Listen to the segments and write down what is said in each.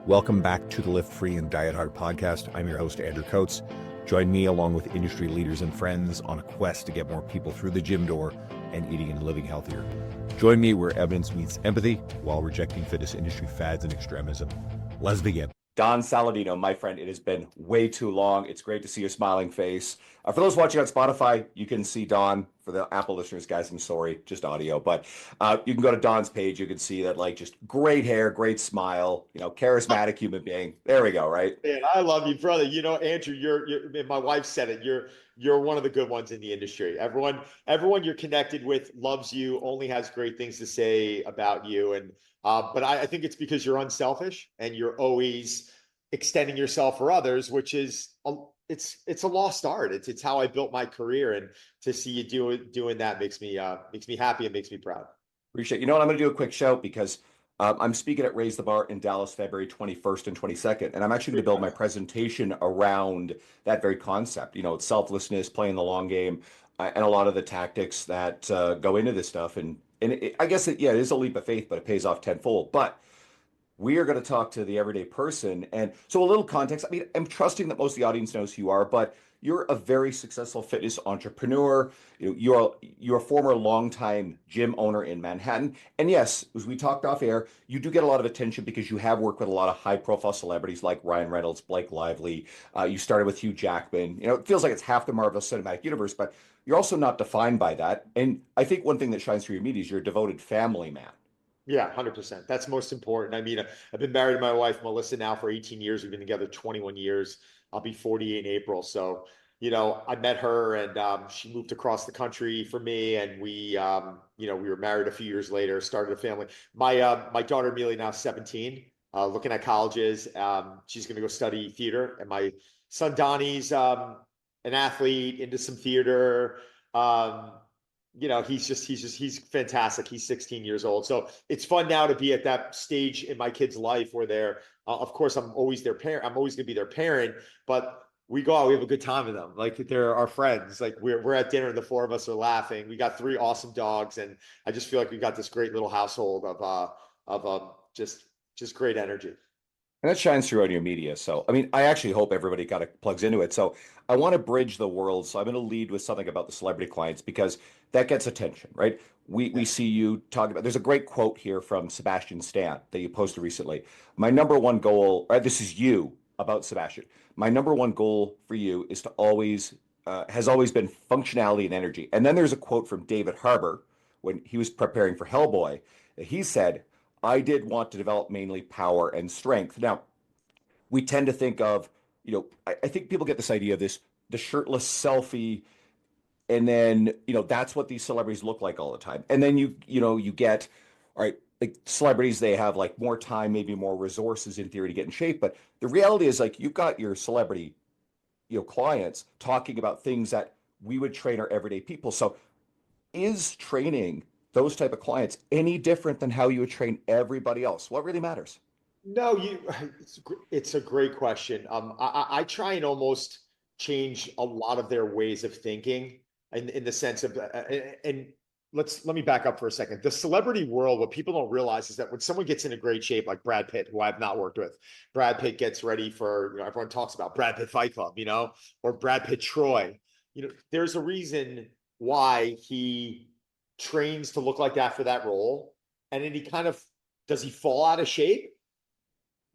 Welcome back to the Lift Free and Diet Hard podcast. I'm your host, Andrew Coates. Join me along with industry leaders and friends on a quest to get more people through the gym door and eating and living healthier. Join me where evidence meets empathy while rejecting fitness industry fads and extremism. Let's begin. Don Saladino, my friend, it has been way too long. It's great to see your smiling face. For those watching on Spotify, you can see Don. For the Apple listeners, guys, I'm sorry, just audio. But you can go to Don's page. You can see that, like, just great hair, great smile, charismatic human being. There we go, right? Man, I love you, brother. Andrew, you're my wife said it. You're one of the good ones in the industry. Everyone you're connected with loves you, only has great things to say about you. And but I think it's because you're unselfish and you're always extending yourself for others, which is it's a lost art. It's how I built my career, and to see you doing that makes me happy and makes me proud. Appreciate it. You know what? I'm going to do a quick shout because I'm speaking at Raise the Bar in Dallas, February 21st and 22nd, and I'm actually going to build my presentation around that very concept. It's selflessness, playing the long game, and a lot of the tactics that go into this stuff. And I guess it is a leap of faith, but it pays off tenfold. But we are going to talk to the everyday person. And so a little context. I mean, I'm trusting that most of the audience knows who you are, but you're a very successful fitness entrepreneur. You're a former longtime gym owner in Manhattan. And yes, as we talked off air, you do get a lot of attention because you have worked with a lot of high profile celebrities like Ryan Reynolds, Blake Lively. You started with Hugh Jackman. It feels like it's half the Marvel Cinematic Universe, but you're also not defined by that. And I think one thing that shines through your media is you're a devoted family man. Yeah, 100%. That's most important. I mean, I've been married to my wife, Melissa, now for 18 years. We've been together 21 years. I'll be 48 in April. So, I met her, and she moved across the country for me. And we were married a few years later, started a family. My daughter, Amelia, now 17, looking at colleges. She's going to go study theater. And my son, Donnie's an athlete, into some theater. He's fantastic. He's 16 years old. So it's fun now to be at that stage in my kids' life where they're, of course, I'm always their parent. I'm always going to be their parent, but we go out, we have a good time with them. Like, they're our friends. Like, we're at dinner, the four of us are laughing. We got 3 awesome dogs. And I just feel like we got this great little household of just great energy. And that shines through on your media. So, I mean, I actually hope everybody kind of plugs into it. So I want to bridge the world. So I'm going to lead with something about the celebrity clients because that gets attention, right? We see you talking about, there's a great quote here from Sebastian Stan that you posted recently. My number one goal, this is you about Sebastian. My number one goal for you is to has always been functionality and energy. And then there's a quote from David Harbour when he was preparing for Hellboy. He said, I did want to develop mainly power and strength. Now, we tend to think of, I think people get this idea of the shirtless selfie, and then, that's what these celebrities look like all the time. And then you get, all right, like celebrities, they have like more time, maybe more resources in theory to get in shape. But the reality is, like, you've got your celebrity, clients talking about things that we would train our everyday people. So is training those type of clients any different than how you would train everybody else? What really matters? No, it's a great question. I try and almost change a lot of their ways of thinking in the sense of, and let me back up for a second. The celebrity world, what people don't realize is that when someone gets into great shape, like Brad Pitt, who I've not worked with, Brad Pitt gets ready for, everyone talks about Brad Pitt Fight Club, or Brad Pitt Troy. There's a reason why he trains to look like that for that role. And then does he fall out of shape?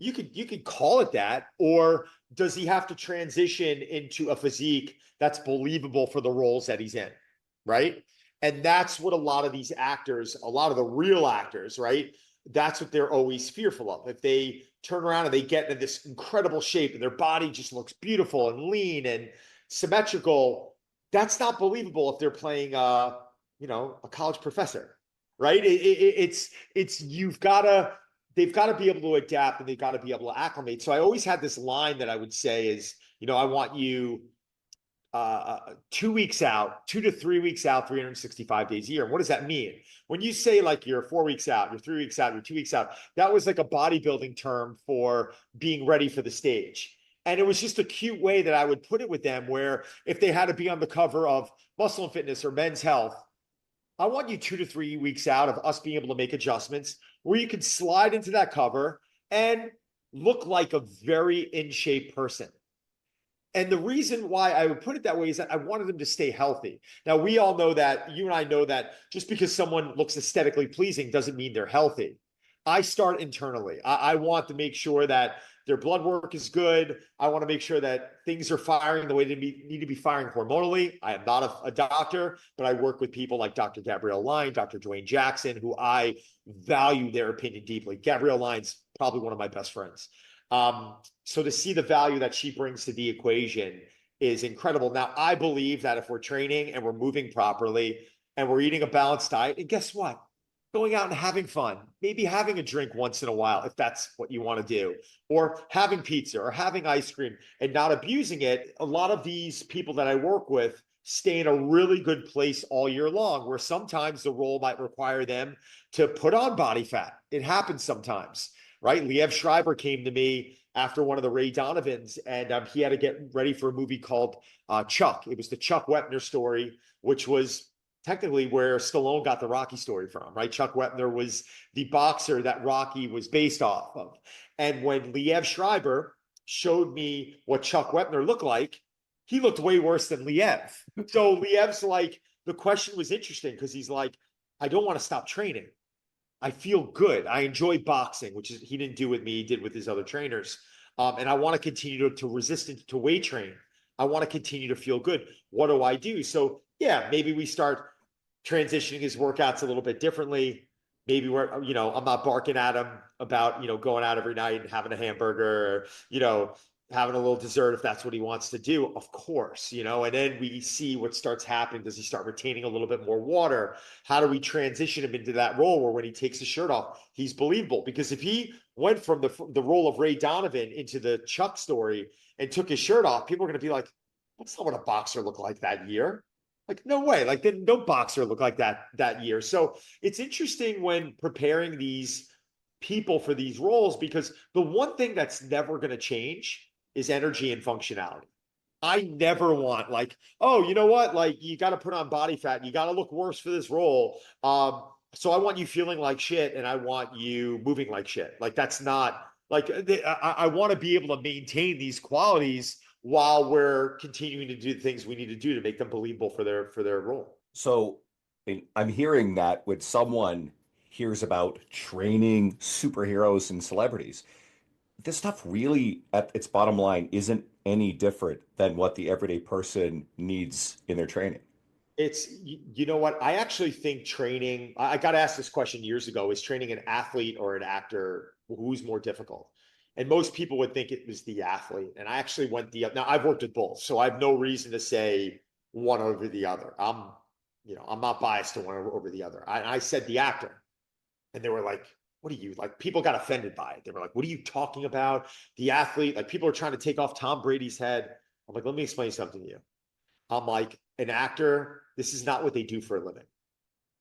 You could call it that, or does he have to transition into a physique that's believable for the roles that he's in, right? And that's what a lot of these actors, a lot of the real actors, right? That's what they're always fearful of. If they turn around and they get into this incredible shape and their body just looks beautiful and lean and symmetrical, that's not believable if they're playing a college professor, right? They've got to be able to adapt, and they've got to be able to acclimate. So I always had this line that I would say is, I want you 2 weeks out, 2 to 3 weeks out, 365 days a year. And what does that mean? When you say like you're 4 weeks out, you're 3 weeks out, you're 2 weeks out, that was like a bodybuilding term for being ready for the stage. And it was just a cute way that I would put it with them, where if they had to be on the cover of Muscle and Fitness or Men's Health, I want you 2 to 3 weeks out of us being able to make adjustments where you can slide into that cover and look like a very in shape person. And the reason why I would put it that way is that I wanted them to stay healthy. Now, we all know that, you and I know that just because someone looks aesthetically pleasing doesn't mean they're healthy. I start internally. I want to make sure that their blood work is good. I want to make sure that things are firing the way they need to be firing hormonally. I am not a doctor, but I work with people like Dr. Gabrielle Line, Dr. Dwayne Jackson, who I value their opinion deeply. Gabrielle Line's probably one of my best friends. Um, so to see the value that she brings to the equation is incredible. Now, I believe that if we're training and we're moving properly and we're eating a balanced diet, and guess what? Going out and having fun, maybe having a drink once in a while, if that's what you want to do, or having pizza or having ice cream and not abusing it. A lot of these people that I work with stay in a really good place all year long, where sometimes the role might require them to put on body fat. It happens sometimes, right? Liev Schreiber came to me after one of the Ray Donovans, and he had to get ready for a movie called Chuck. It was the Chuck Wepner story, which was technically where Stallone got the Rocky story from, right? Chuck Wepner was the boxer that Rocky was based off of. And when Liev Schreiber showed me what Chuck Wepner looked like, he looked way worse than Liev. So Liev's like, the question was interesting because he's like, I don't want to stop training. I feel good. I enjoy boxing, which is he didn't do with me, he did with his other trainers. And I want to continue to resist it, to weight train. I want to continue to feel good. What do I do? So yeah, maybe we start transitioning his workouts a little bit differently. Maybe we're, I'm not barking at him about, going out every night and having a hamburger, or, having a little dessert if that's what he wants to do, of course, and then we see what starts happening. Does he start retaining a little bit more water? How do we transition him into that role where when he takes his shirt off, he's believable? Because if he went from the role of Ray Donovan into the Chuck story and took his shirt off, people are going to be like, that's not what a boxer looked like that year. Like, no way. Like, then no boxer looked like that year. So it's interesting when preparing these people for these roles, because the one thing that's never going to change is energy and functionality. I never want like, oh, you know what? Like you got to put on body fat. You got to look worse for this role. So I want you feeling like shit, and I want you moving like shit. Like that's not like I want to be able to maintain these qualities while we're continuing to do the things we need to do to make them believable for their role. So I'm hearing that when someone hears about training superheroes and celebrities, this stuff really, at its bottom line, isn't any different than what the everyday person needs in their training. It's you know what? I actually think training, I got asked this question years ago, is training an athlete or an actor, who's more difficult? And most people would think it was the athlete. And I actually went now I've worked with both, so I have no reason to say one over the other. I'm not biased to one over the other. I said the actor, and they were like, what are you like? People got offended by it. They were like, what are you talking about? The athlete, like people are trying to take off Tom Brady's head. I'm like, let me explain something to you. I'm like, an actor, this is not what they do for a living.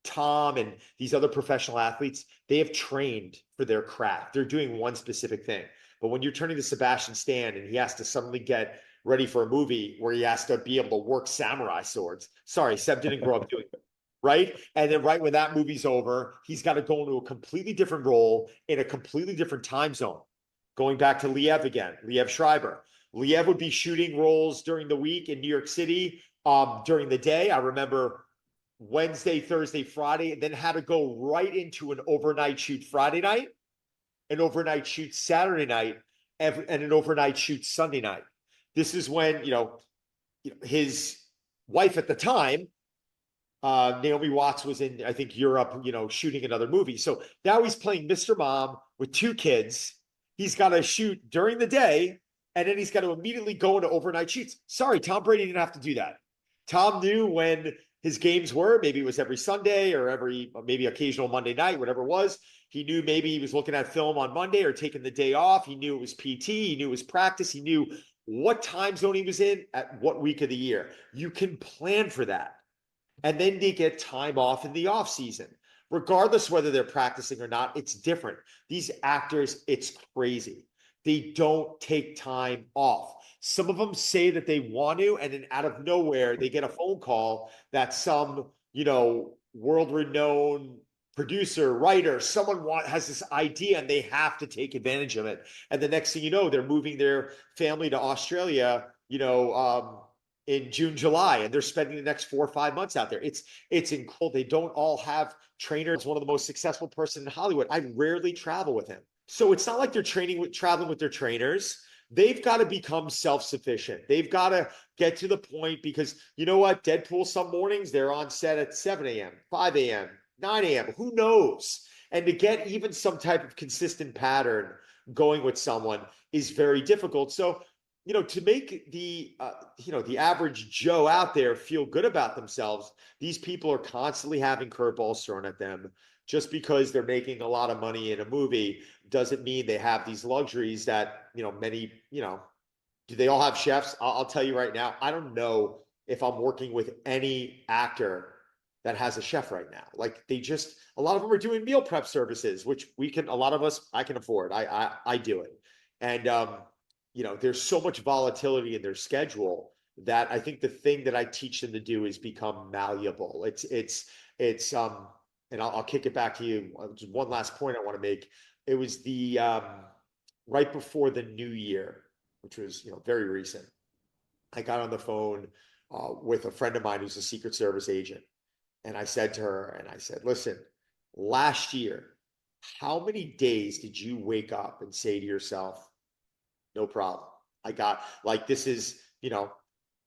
Tom and these other professional athletes, they have trained for their craft. They're doing one specific thing. But when you're turning to Sebastian Stan and he has to suddenly get ready for a movie where he has to be able to work samurai swords. Sorry, Seb didn't grow up doing it. Right. And then right when that movie's over, he's got to go into a completely different role in a completely different time zone. Going back to Liev again, Liev Schreiber. Liev would be shooting roles during the week in New York City during the day. I remember Wednesday, Thursday, Friday, and then had to go right into an overnight shoot Friday night, an overnight shoot Saturday night, and an overnight shoot Sunday night. This is when, his wife at the time, Naomi Watts, was in, I think, Europe, shooting another movie. So now he's playing Mr. Mom with two kids. He's got to shoot during the day, and then he's got to immediately go into overnight shoots. Sorry, Tom Brady didn't have to do that. Tom knew when his games were. Maybe it was every Sunday or maybe occasional Monday night, whatever it was. He knew maybe he was looking at film on Monday or taking the day off. He knew it was PT. He knew it was practice. He knew what time zone he was in at what week of the year. You can plan for that. And then they get time off in the off season. Regardless whether they're practicing or not, it's different. These actors, it's crazy. They don't take time off. Some of them say that they want to, and then out of nowhere, they get a phone call that some, world-renowned producer, writer, has this idea and they have to take advantage of it. And the next thing you know, they're moving their family to Australia, in June, July, and they're spending the next 4 or 5 months out there. It's incredible. They don't all have trainers. One of the most successful person in Hollywood. I rarely travel with him. So it's not like they're traveling with their trainers. They've got to become self-sufficient. They've got to get to the point because you know what? Deadpool, some mornings they're on set at 7 a.m., 5 a.m., 9 a.m. Who knows? And to get even some type of consistent pattern going with someone is very difficult. So, to make the average Joe out there feel good about themselves, these people are constantly having curveballs thrown at them. Just because they're making a lot of money in a movie doesn't mean they have these luxuries that, many, do they all have chefs? I'll tell you right now, I don't know if I'm working with any actor that has a chef right now. Like a lot of them are doing meal prep services, which a lot of us, I can afford. I do it. And, there's so much volatility in their schedule that I think the thing that I teach them to do is become malleable. And I'll kick it back to you. Just one last point I want to make. It was the right before the new year, which was very recent. I got on the phone with a friend of mine who's a Secret Service agent, and I said to her, and I said, "Listen, last year, how many days did you wake up and say to yourself, no problem? I got like this is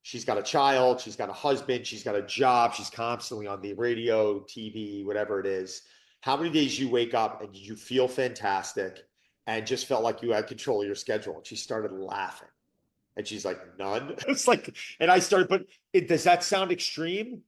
She's got a child, she's got a husband, she's got a job, she's constantly on the radio, TV, whatever it is. How many days you wake up and you feel fantastic and just felt like you had control of your schedule?" And she started laughing. And she's like, "None." It's like, and I started, but does that sound extreme?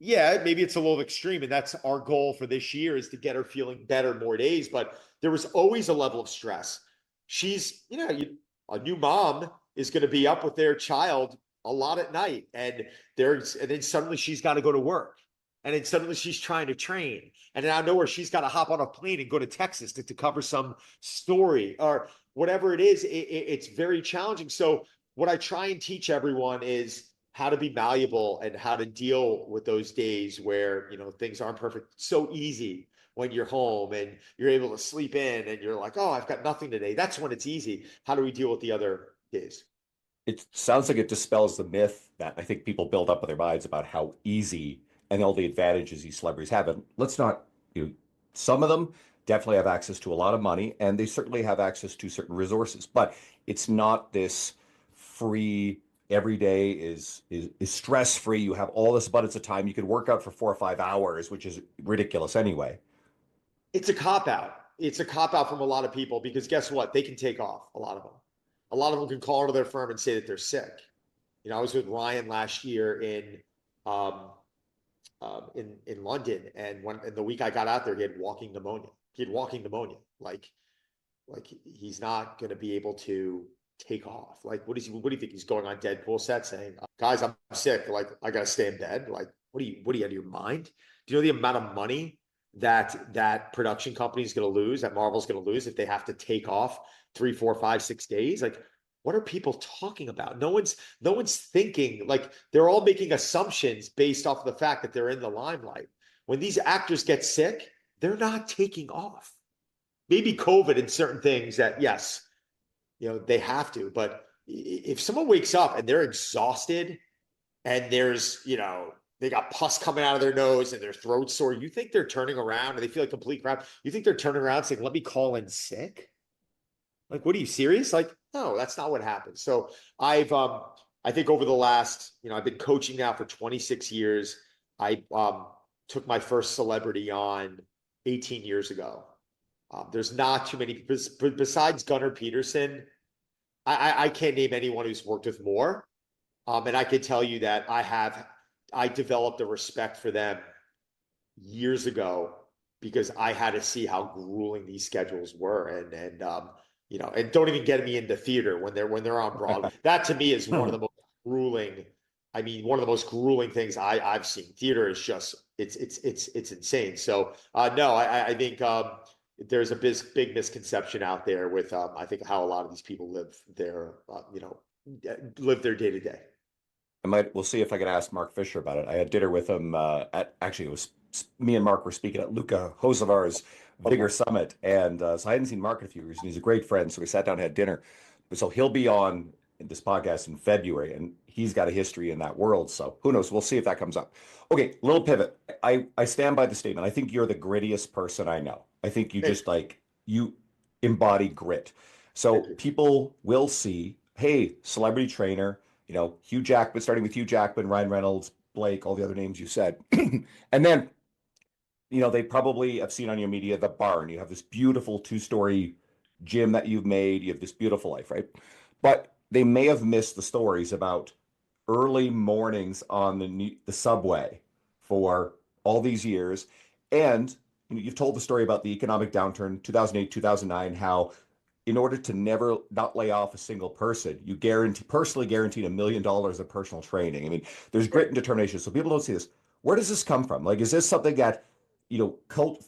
Yeah, maybe it's a little extreme. And that's our goal for this year is to get her feeling better more days. But there was always a level of stress. She's, a new mom is going to be up with their child a lot at night. And then suddenly she's got to go to work. And then suddenly she's trying to train. And then out of nowhere, she's got to hop on a plane and go to Texas to cover some story or whatever it is. It's very challenging. So what I try and teach everyone is how to be malleable and how to deal with those days where, things aren't perfect. It's so easy when you're home and you're able to sleep in and you're like, "Oh, I've got nothing today." That's when it's easy. How do we deal with the other days? It sounds like it dispels the myth that I think people build up in their minds about how easy and all the advantages these celebrities have. And let's not, some of them definitely have access to a lot of money and they certainly have access to certain resources, but it's not this free, every day is stress free. You have all this abundance of time. You can work out for 4 or 5 hours, which is ridiculous anyway. It's a cop out. It's a cop out from a lot of people because guess what? They can take off, a lot of them. A lot of them can call into their firm and say that they're sick. I was with Ryan last year um, in London, and the week I got out there, he had walking pneumonia. He had walking pneumonia. Like he's not going to be able to take off. Like, what do you think? He's going on Deadpool set saying, "Guys, I'm sick. Like, I got to stay in bed." Like, what are you out of your mind? Do you know the amount of money that production company is going to lose, that Marvel's going to lose if they have to take off 3, 4, 5, 6 days? Like, what are people talking about? No one's thinking. Like, they're all making assumptions based off of the fact that they're in the limelight. When these actors get sick, they're not taking off. Maybe COVID and certain things that, yes, they have to. But if someone wakes up and they're exhausted and they got pus coming out of their nose and their throat sore, you think they're turning around and they feel like complete crap? You think they're turning around saying, "Let me call in sick"? Like, what are you serious? Like, no, that's not what happens. So I think over the last, I've been coaching now for 26 years. I took my first celebrity on 18 years ago. There's not too many besides Gunnar Peterson. I can't name anyone who's worked with more. And I can tell you that I developed a respect for them years ago because I had to see how grueling these schedules were. And don't even get me into theater when they're on Broadway. That to me is one of the most grueling. I mean, one of the most grueling things I've seen. Theater is just it's insane. So no, I think there's a big misconception out there with I think how a lot of these people live their day to day. We'll see if I can ask Mark Fisher about it. I had dinner with him at actually it was me and Mark were speaking at Luca Hosevar's Vigor Okay. Summit, and so I hadn't seen Mark in a few years, and he's a great friend. So we sat down and had dinner. So he'll be on this podcast in February, and he's got a history in that world. So who knows? We'll see if that comes up. Okay, little pivot. I stand by the statement. I think you're the grittiest person I know. I think you Thank just like you embody grit. So you. people will see, hey, celebrity trainer, Hugh Jackman, starting with Hugh Jackman, Ryan Reynolds, Blake, all the other names you said. And then, they probably have seen on your media the barn. You have this beautiful two-story gym that you've made. You have this beautiful life, right? But they may have missed the stories about early mornings on the subway for all these years. And you've told the story about the economic downturn, 2008, 2009, how in order to never not lay off a single person, you personally guaranteed $1 million of personal training. I mean, there's grit and determination. So people don't see this. Where does this come from? Like, is this something that,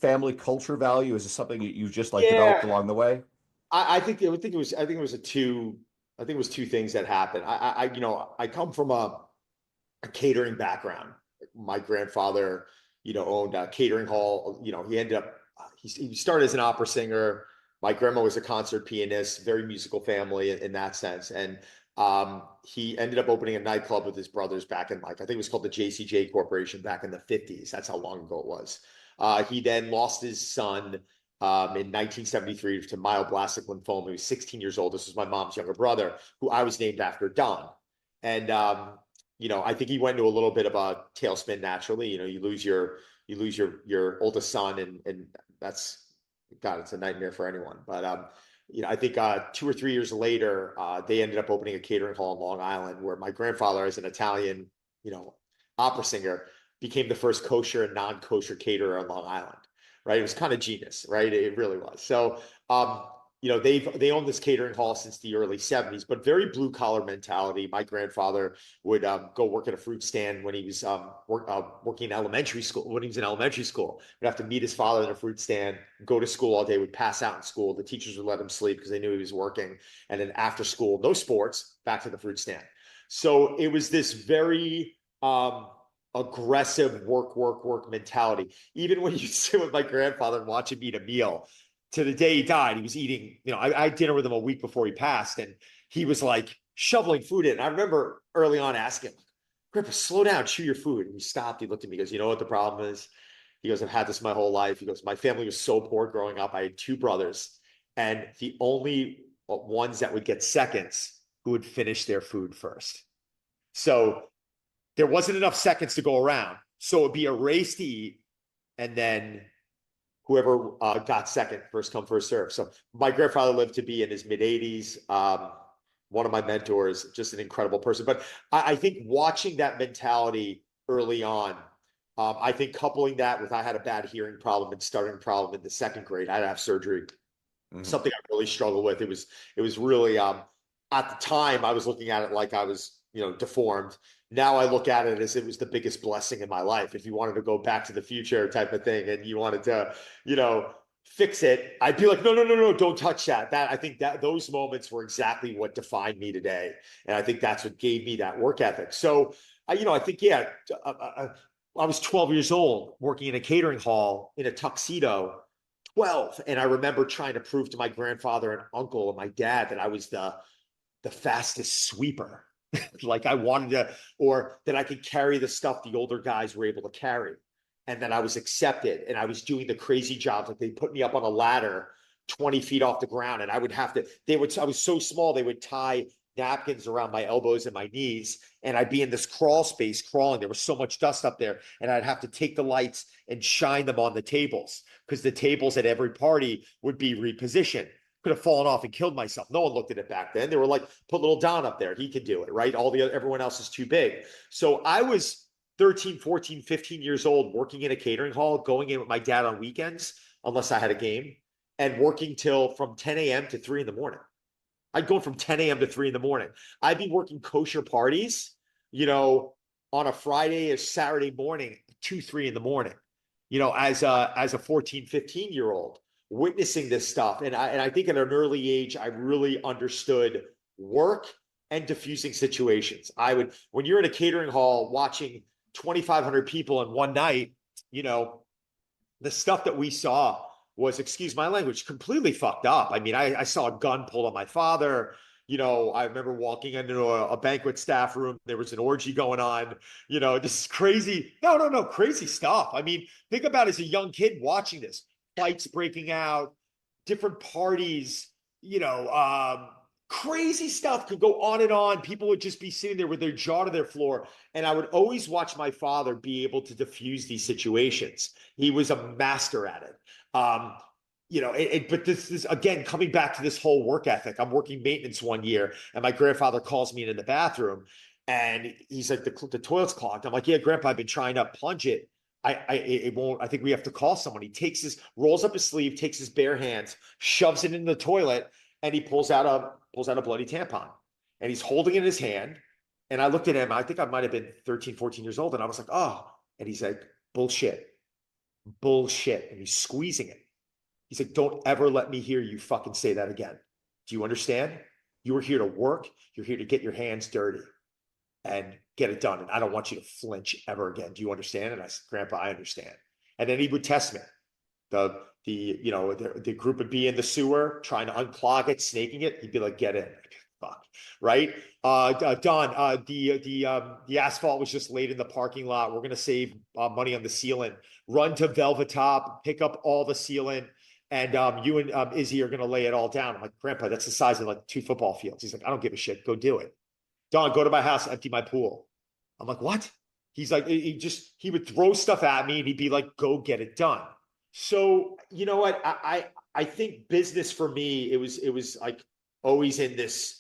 family culture value? Is this something that you just like developed Yeah, along the way? I think it was I think it was two things that happened. I come from a catering background. My grandfather, owned a catering hall. He ended up he started as an opera singer. My grandma was a concert pianist, very musical family in that sense. And he ended up opening a nightclub with his brothers back in, like, I think it was called the JCJ Corporation back in the 50s. That's how long ago it was. He then lost his son in 1973 to myoblastic lymphoma. He was 16 years old. This was my mom's younger brother, who I was named after, Don. And I think he went into a little bit of a tailspin naturally. You lose your oldest son, and that's, God, it's a nightmare for anyone. But I think 2 or 3 years later, they ended up opening a catering hall in Long Island, where my grandfather, as an Italian, you know, opera singer, became the first kosher and non-kosher caterer on Long Island. Right? It was kind of genius, right? It really was. So, they owned this catering hall since the early 70s, but very blue collar mentality. My grandfather would go work at a fruit stand when he was working in elementary school. When he was in elementary school, he'd have to meet his father in a fruit stand, go to school all day, would pass out in school. The teachers would let him sleep because they knew he was working. And then after school, no sports, back to the fruit stand. So it was this very aggressive work mentality. Even when you sit with my grandfather and watch him eat a meal, to the day he died, he was eating, I had dinner with him a week before he passed, and he was like shoveling food in. And I remember early on asking him, Grandpa, slow down, chew your food. And he stopped. He looked at me, he goes, you know what the problem is? He goes, I've had this my whole life. He goes, my family was so poor growing up. I had two brothers, and the only ones that would get seconds who would finish their food first. So there wasn't enough seconds to go around. So it'd be a race to eat, and then whoever got second, first come, first serve. So my grandfather lived to be in his mid 80s. One of my mentors, just an incredible person. But I think watching that mentality early on, I think coupling that with, I had a bad hearing problem and stuttering problem in the second grade. I had to have surgery, Mhm. something I really struggled with. It was really at the time I was looking at it like I was, deformed. Now I look at it as it was the biggest blessing in my life. If you wanted to go back to the future type of thing and you wanted to, fix it, I'd be like, no, no, no, no, don't touch that. I think that those moments were exactly what defined me today. And I think that's what gave me that work ethic. So I think, yeah, I was 12 years old working in a catering hall in a tuxedo, 12. And I remember trying to prove to my grandfather and uncle and my dad that I was the fastest sweeper. Like I wanted to, or that I could carry the stuff the older guys were able to carry. And that I was accepted, and I was doing the crazy jobs. Like they put me up on a ladder 20 feet off the ground, and I was so small, they would tie napkins around my elbows and my knees, and I'd be in this crawl space crawling. There was so much dust up there, and I'd have to take the lights and shine them on the tables, because the tables at every party would be repositioned. Could have fallen off and killed myself. No one looked at it back then. They were like, put little Don up there. He can do it, right? Everyone else is too big. So I was 13, 14, 15 years old, working in a catering hall, going in with my dad on weekends, unless I had a game, and working till from 10 a.m. to 3 in the morning. I'd go from 10 a.m. to 3 in the morning. I'd be working kosher parties, on a Friday or Saturday morning, 2, 3 in the morning, as a 14, 15-year-old, witnessing this stuff. And I think at an early age, I really understood work and diffusing situations. When you're in a catering hall watching 2,500 people in one night, you know, the stuff that we saw was, excuse my language, completely fucked up. I mean, I saw a gun pulled on my father. I remember walking into a banquet staff room. There was an orgy going on. This is crazy. No, no, no, crazy stuff. I mean, think about as a young kid watching this, fights breaking out, different parties, crazy stuff could go on and on. People would just be sitting there with their jaw to their floor. And I would always watch my father be able to diffuse these situations. He was a master at it. But this is again coming back to this whole work ethic. I'm working maintenance one year, and my grandfather calls me in the bathroom, and he's like, the toilet's clogged. I'm like, yeah, Grandpa, I've been trying to plunge it. It won't. I think we have to call someone. He rolls up his sleeve, takes his bare hands, shoves it in the toilet, and he pulls out a bloody tampon, and he's holding it in his hand. And I looked at him. I think I might have been 13, 14 years old, and I was like, oh. And he's like, bullshit, bullshit, and he's squeezing it. He's like, don't ever let me hear you fucking say that again. Do you understand? You are here to work. You're here to get your hands dirty and get it done. And I don't want you to flinch ever again. Do you understand? And I said, Grandpa, I understand. And then he would test me. The group would be in the sewer trying to unclog it, snaking it. He'd be like, get in. Fuck. Right? Don, the asphalt was just laid in the parking lot. We're gonna save money on the sealant. Run to Velvet Top, pick up all the sealant, and you and Izzy are gonna lay it all down. I'm like, Grandpa, that's the size of like 2 football fields. He's like, I don't give a shit. Go do it. Don, go to my house, empty my pool. I'm like, what? He's like, he would throw stuff at me and he'd be like, go get it done. So you know what? I think business for me, it was like always in this.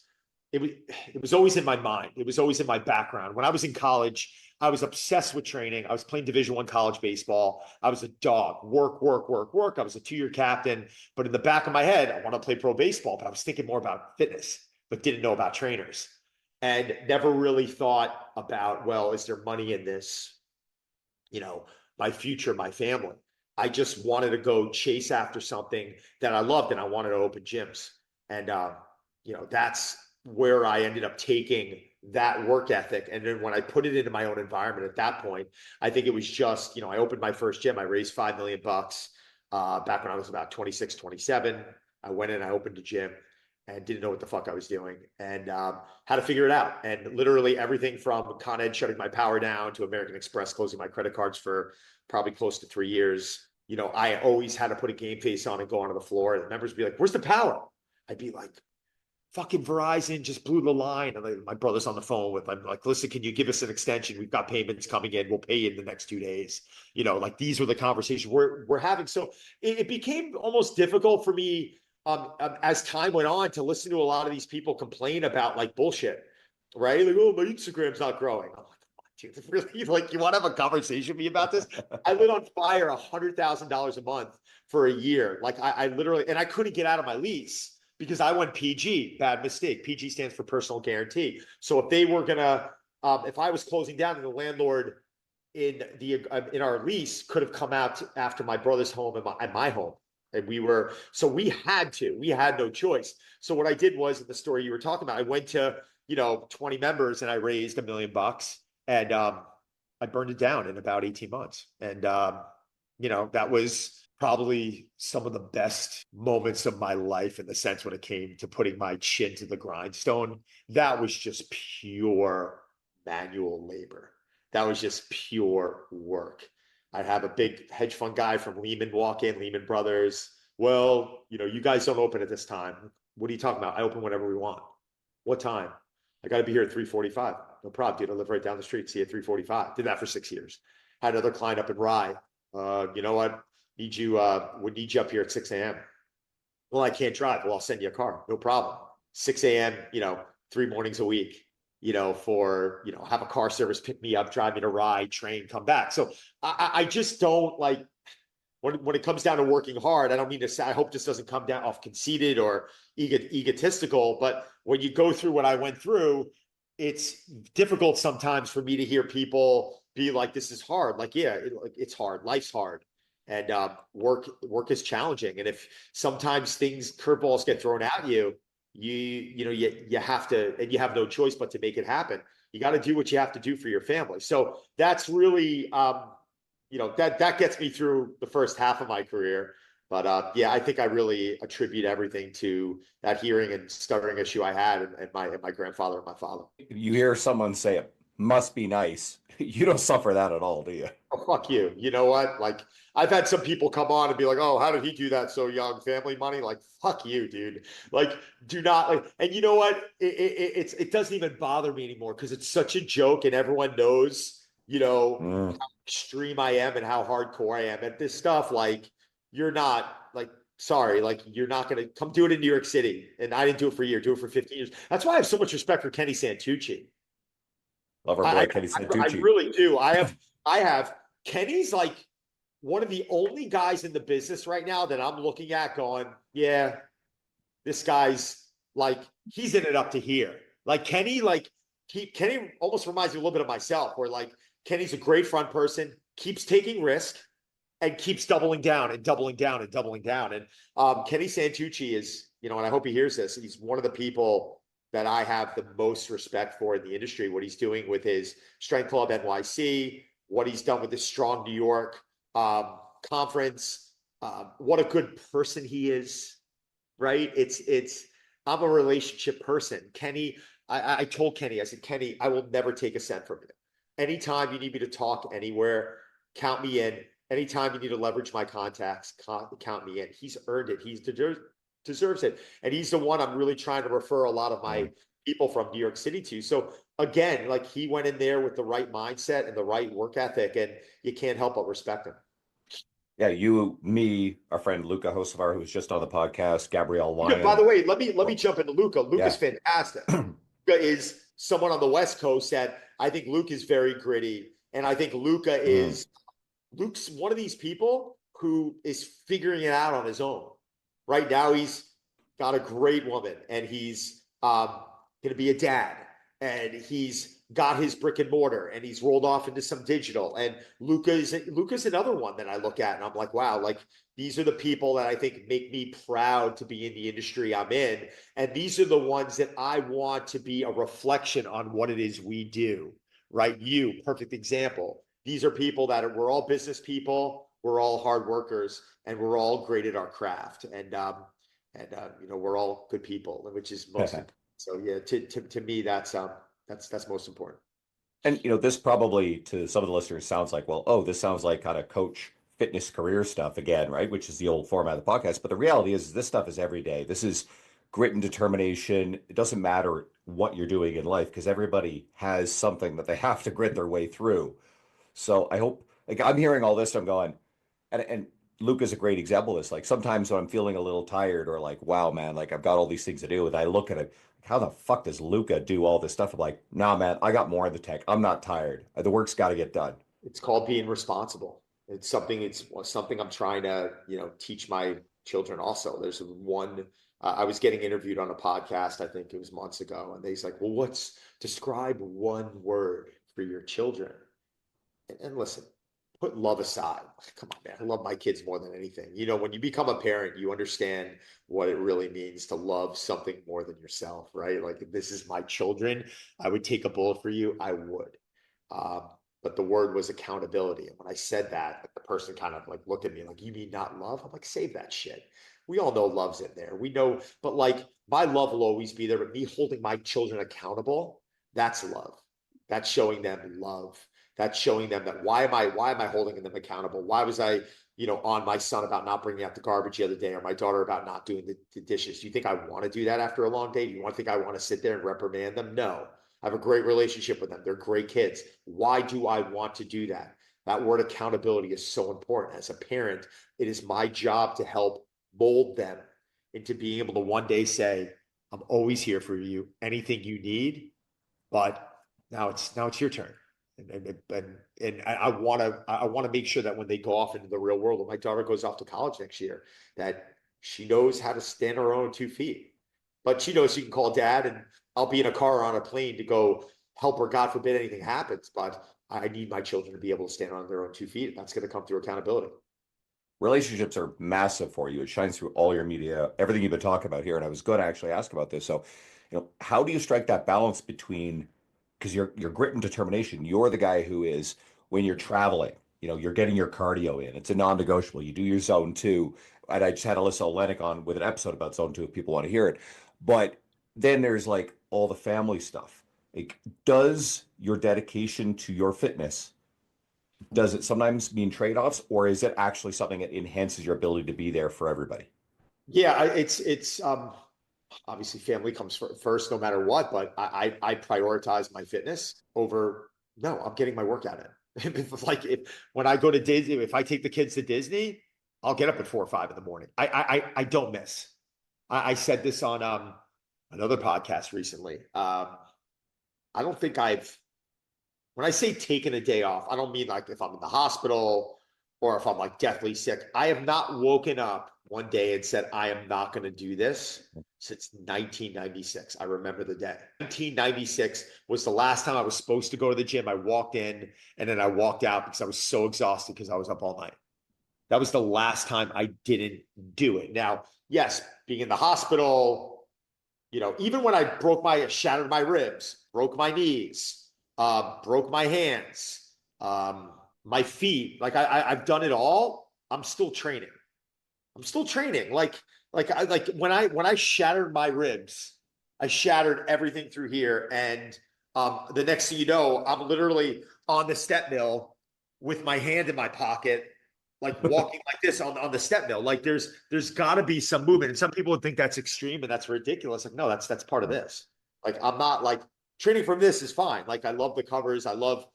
It was always in my mind. It was always in my background. When I was in college, I was obsessed with training. I was playing Division I college baseball. I was a dog. Work, work, work, work. I was a 2-year captain. But in the back of my head, I want to play pro baseball. But I was thinking more about fitness, but didn't know about trainers, and never really thought about, well, is there money in this? My future, my family. I just wanted to go chase after something that I loved, and I wanted to open gyms. And that's where I ended up taking that work ethic. And then when I put it into my own environment at that point, I think it was just, I opened my first gym. I raised $5 million back when I was about 26, 27. I went in, I opened a gym and didn't know what the fuck I was doing, and had to figure it out. And literally everything from Con Ed shutting my power down to American Express closing my credit cards for probably close to 3 years. I always had to put a game face on and go onto the floor. And the members would be like, where's the power? I'd be like, fucking Verizon just blew the line. And my brother's on the phone with, I'm like, listen, can you give us an extension? We've got payments coming in. We'll pay you in the next 2 days. Like these were the conversations we're having. So it became almost difficult for me as time went on to listen to a lot of these people complain about like bullshit, right? Like, oh, my Instagram's not growing. I'm like, dude, really? Like, you want to have a conversation with me about this? I lit on fire $100,000 a month for a year. Like I literally, and I couldn't get out of my lease because I went PG, bad mistake. PG stands for personal guarantee. So if they were gonna, if I was closing down, and the landlord in our lease could have come out after my brother's home and my home, and we had no choice. So what I did was, in the story you were talking about, I went to 20 members and I raised $1 million, and I burned it down in about 18 months, and that was probably some of the best moments of my life in the sense when it came to putting my chin to the grindstone. That was just pure manual labor. That was just pure work. I'd have a big hedge fund guy from Lehman walk in, Lehman Brothers. Well, you guys don't open at this time. What are you talking about? I open whenever we want. What time? I got to be here at 3:45. No problem, dude. I live right down the street. See you at 3:45. Did that for 6 years. Had another client up in Rye. You know what? Would need you up here at 6 a.m. Well, I can't drive. Well, I'll send you a car. No problem. 6 a.m., 3 mornings a week, for, have a car service, pick me up, drive me to Rye, train, come back. So I just don't like, when it comes down to working hard, I don't mean to say, I hope this doesn't come down off conceited or egotistical, but when you go through what I went through, it's difficult sometimes for me to hear people be like, this is hard. Like, yeah, it's hard. Life's hard. And work is challenging. And if sometimes curveballs get thrown at you, you have to, and you have no choice but to make it happen. You got to do what you have to do for your family. So that's really that gets me through the first half of my career. But yeah, I think I really attribute everything to that hearing and stuttering issue I had, and my grandfather and my father. You hear someone say it must be nice. You don't suffer that at all, do you? Oh, fuck you. You know what? Like, I've had some people come on and be like, "Oh, how did he do that so young? Family money?" Like, fuck you, dude. Like, do not like. And you know what? It doesn't even bother me anymore because it's such a joke, and everyone knows, Mm. how extreme I am and how hardcore I am at this stuff. Like, you're not like. Sorry, like you're not gonna come do it in New York City, and I didn't do it for a year, do it for 15 years. That's why I have so much respect for Kenny Santucci. Love our I, boy Kenny I Santucci. really do. I have Kenny's like one of the only guys in the business right now that I'm looking at going, yeah, this guy's like he's in it up to here. Like Kenny, Kenny almost reminds me a little bit of myself, where like Kenny's a great front person, keeps taking risk and keeps doubling down and doubling down and doubling down. And Kenny Santucci is, and I hope he hears this. He's one of the people that I have the most respect for in the industry. What he's doing with his Strength Club NYC, what he's done with his Strong New York conference. What a good person he is, right? It's. I'm a relationship person, Kenny. I told Kenny, I said, Kenny, I will never take a cent from you. Anytime you need me to talk anywhere, count me in. Anytime you need to leverage my contacts, count me in. He's earned it. He deserves it. And he's the one I'm really trying to refer a lot of my people from New York City to. So again, like he went in there with the right mindset and the right work ethic, and you can't help but respect him. Yeah, you, me, our friend Luca Hocevar, who was just on the podcast, Gabrielle Luka, by Wine. the way, let me Oh, jump into Luca. Luca's yeah. fantastic. Luca is someone on the West Coast that I think Luke is very gritty, and I think Mm. Luke's one of these people who is figuring it out on his own. Right now, he's got a great woman, and he's going to be a dad, and he's got his brick and mortar, and he's rolled off into some digital. And Luca's another one that I look at, and I'm like, wow, like these are the people that I think make me proud to be in the industry I'm in, and these are the ones that I want to be a reflection on what it is we do. Right? You, perfect example. These are people that we're all business people, we're all hard workers, and we're all great at our craft. And we're all good people, which is most important. So yeah, to me, that's most important. And this probably to some of the listeners sounds like, well, oh, this sounds like kind of coach fitness career stuff again, right? Which is the old format of the podcast. But the reality is this stuff is every day. This is grit and determination. It doesn't matter what you're doing in life because everybody has something that they have to grit their way through. So I hope, like, I'm hearing all this, I'm going, and Luke is a great example of this. Like sometimes when I'm feeling a little tired or like, wow, man, like I've got all these things to do, and I look at it, how the fuck does Luca do all this stuff? I'm like, nah, man, I got more of the tech. I'm not tired. The work's got to get done. It's called being responsible. It's something I'm trying to, teach my children also. There's one, I was getting interviewed on a podcast, I think it was months ago, and they's like, well, describe one word for your children. And listen, put love aside. Come on, man. I love my kids more than anything. When you become a parent, you understand what it really means to love something more than yourself, right? Like, if this is my children, I would take a bullet for you. I would. Um, but the word was accountability. And when I said that, the person kind of like looked at me like, you mean not love? I'm like, save that shit. We all know love's in there. We know, but like my love will always be there. But me holding my children accountable, that's love. That's showing them love. That's showing them that why am I holding them accountable? Why was I, on my son about not bringing out the garbage the other day, or my daughter about not doing the dishes? Do you think I want to do that after a long day? Do you want to think I want to sit there and reprimand them? No. I have a great relationship with them. They're great kids. Why do I want to do that? That word accountability is so important. As a parent, it is my job to help mold them into being able to one day say, I'm always here for you. Anything you need, but now it's your turn. And I want to make sure that when they go off into the real world, when my daughter goes off to college next year, that she knows how to stand on her own 2 feet. But she knows she can call dad, and I'll be in a car or on a plane to go help her. God forbid anything happens. But I need my children to be able to stand on their own 2 feet. That's going to come through accountability. Relationships are massive for you. It shines through all your media, everything you've been talking about here. And I was going to actually ask about this. So, how do you strike that balance between, because you're grit and determination, you're the guy who is when you're traveling. you're getting your cardio in. It's a non-negotiable. You do your zone two. And I just had Alyssa Olenek on with an episode about zone two if people want to hear it. But then there's like all the family stuff. Like, does your dedication to your fitness, does it sometimes mean trade-offs, or is it actually something that enhances your ability to be there for everybody? Yeah, it's obviously family comes first no matter what, but I prioritize my fitness over, no, I'm getting my workout in. Like when I go to Disney, if I take the kids to Disney, I'll get up at 4 or 5 in the morning. I don't miss. I said this on another podcast recently. I don't think I've, when I say taking a day off, I don't mean like if I'm in the hospital or if I'm like deathly sick. I have not woken up one day and said, I am not going to do this since 1996. I remember the day. 1996 was the last time I was supposed to go to the gym. I walked in and then I walked out because I was so exhausted because I was up all night. That was the last time I didn't do it. Now, yes, being in the hospital, even when I shattered my ribs, broke my knees, broke my hands, my feet, like I've done it all. I'm still training. I'm still training. Like when I shattered my ribs, I shattered everything through here. And the next thing you know, I'm literally on the step mill with my hand in my pocket, like walking like this on the step mill. Like there's got to be some movement. And some people would think that's extreme and that's ridiculous. Like, no, that's part of this. Like, I'm not like, training from this is fine. Like, I love the covers. I love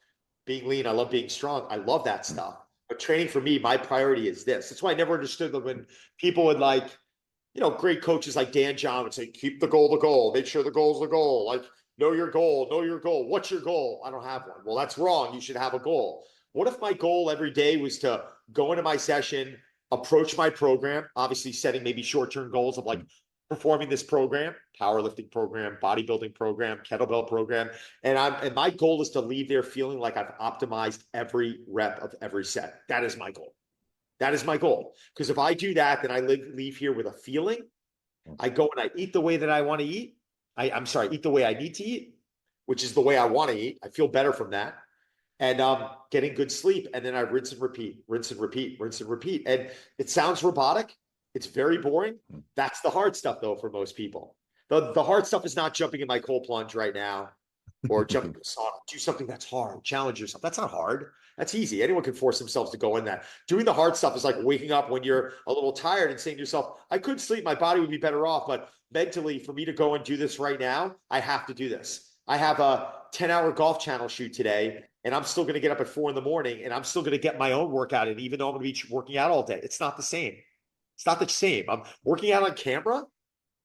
being lean. I love being strong. I love that stuff. But training for me, my priority is this. That's why I never understood that when people would like, great coaches like Dan John would say, keep the goal. Make sure the goal's the goal. Like, know your goal. What's your goal? I don't have one. Well, that's wrong. You should have a goal. What if my goal every day was to go into my session, approach my program, obviously setting maybe short-term goals of like performing this program, powerlifting program, bodybuilding program, kettlebell program. And my goal is to leave there feeling like I've optimized every rep of every set. That is my goal. That is my goal. Because if I do that, then I leave here with a feeling. I go and I eat the way that I want to eat. I'm sorry, eat the way I need to eat, which is the way I want to eat. I feel better from that. And getting good sleep. And then I rinse and repeat, rinse and repeat, rinse and repeat. And it sounds robotic. It's very boring. That's the hard stuff, though, for most people. The hard stuff is not jumping in my cold plunge right now or jumping in the sauna. Do something that's hard. Challenge yourself. That's not hard. That's easy. Anyone can force themselves to go in that. Doing the hard stuff is like waking up when you're a little tired and saying to yourself, I could sleep. My body would be better off. But mentally, for me to go and do this right now, I have to do this. I have a 10-hour golf channel shoot today, and I'm still going to get up at 4 in the morning, and I'm still going to get my own workout in, even though I'm going to be working out all day. It's not the same. It's not the same. I'm working out on camera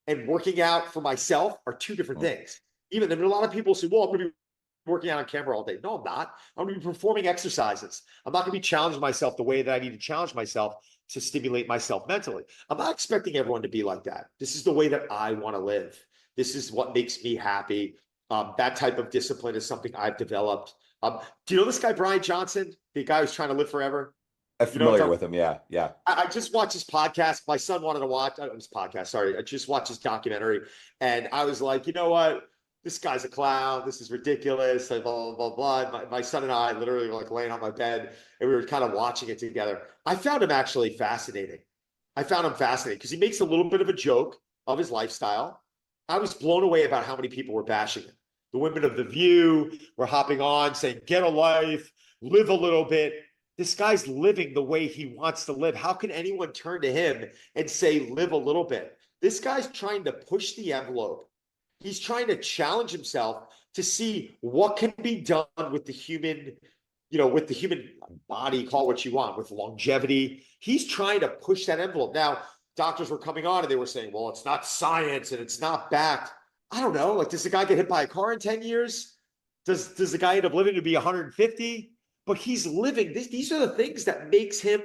and working out for myself are two different things. Even a lot of people say, well, I'm going to be working out on camera all day. No, I'm not. I'm going to be performing exercises. I'm not going to be challenging myself the way that I need to challenge myself to stimulate myself mentally. I'm not expecting everyone to be like that. This is the way that I want to live. This is what makes me happy. That type of discipline is something I've developed. Do you know this guy, Brian Johnson, the guy who's trying to live forever? I'm familiar with him. Yeah. Yeah. I just watched his podcast. My son wanted to watch his podcast. Sorry. I just watched his documentary. And I was like, you know what? This guy's a clown. This is ridiculous. Blah, blah, blah, blah. My son and I literally were like laying on my bed and we were kind of watching it together. I found him actually fascinating. I found him fascinating because he makes a little bit of a joke of his lifestyle. I was blown away about how many people were bashing him. The women of The View were hopping on saying, get a life, live a little bit. This guy's living the way he wants to live. How can anyone turn to him and say, live a little bit? This guy's trying to push the envelope. He's trying to challenge himself to see what can be done with the human, with the human body, call it what you want, with longevity. He's trying to push that envelope. Now, doctors were coming on and they were saying, well, it's not science and it's not backed. I don't know. Like, does the guy get hit by a car in 10 years? Does the guy end up living to be 150? But he's living. These are the things that makes him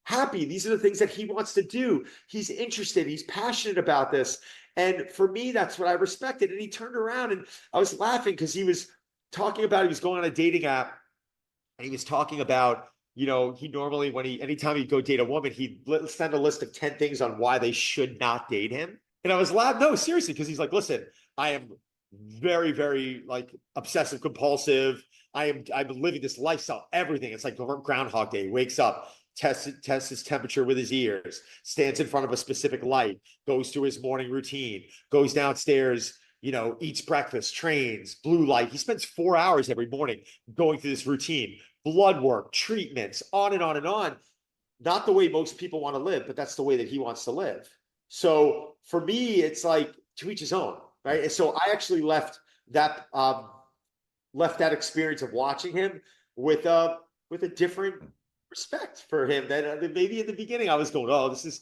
happy. These are the things that he wants to do. He's interested. He's passionate about this. And for me, that's what I respected. And he turned around and I was laughing because he was talking about, he was going on a dating app and he was talking about, he normally, anytime he'd go date a woman, he'd send a list of 10 things on why they should not date him. And I was laughing. No, seriously, because he's like, listen, I am very, very like obsessive compulsive. I'm living this lifestyle, everything. It's like Groundhog Day. Wakes up, tests his temperature with his ears, stands in front of a specific light, goes through his morning routine, goes downstairs, eats breakfast, trains, blue light. He spends 4 hours every morning going through this routine, blood work, treatments, on and on and on. Not the way most people want to live, but that's the way that he wants to live. So for me, it's like to each his own, right? And so I actually left that experience of watching him with a different respect for him than maybe in the beginning I was going, oh, this is